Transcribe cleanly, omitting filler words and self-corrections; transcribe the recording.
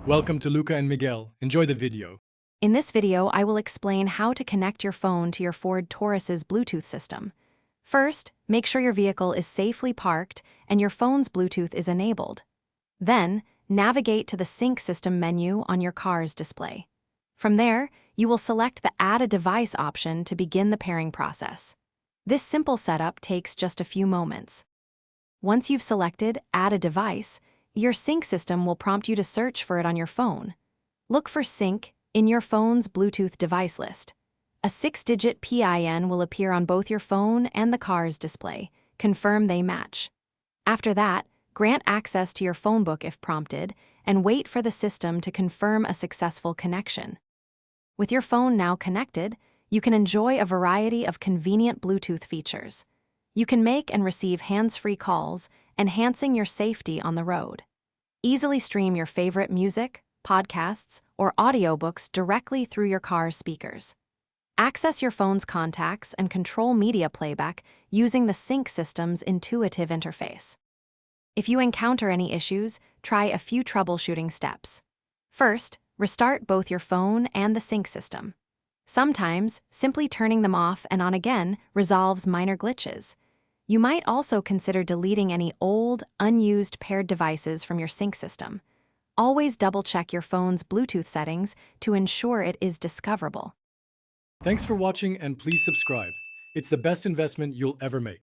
Welcome to Luca and Miguel. Enjoy the video. In this video, I will explain how to connect your phone to your Ford Taurus's Bluetooth system. First, make sure your vehicle is safely parked and your phone's Bluetooth is enabled. Then, navigate to the Sync System menu on your car's display. From there, you will select the Add a Device option to begin the pairing process. This simple setup takes just a few moments. Once you've selected Add a Device, your Sync System will prompt you to search for it on your phone. Look for Sync in your phone's Bluetooth device list. A 6-digit PIN will appear on both your phone and the car's display. Confirm they match. After that, grant access to your phone book if prompted, and wait for the system to confirm a successful connection. With your phone now connected, you can enjoy a variety of convenient Bluetooth features. You can make and receive hands-free calls, enhancing your safety on the road. Easily stream your favorite music, podcasts, or audiobooks directly through your car's speakers. Access your phone's contacts and control media playback using the Sync System's intuitive interface. If you encounter any issues, try a few troubleshooting steps. First, restart both your phone and the Sync System. Sometimes, simply turning them off and on again resolves minor glitches. You might also consider deleting any old, unused paired devices from your Sync System. Always double-check your phone's Bluetooth settings to ensure it is discoverable. Thanks for watching and please subscribe. It's the best investment you'll ever make.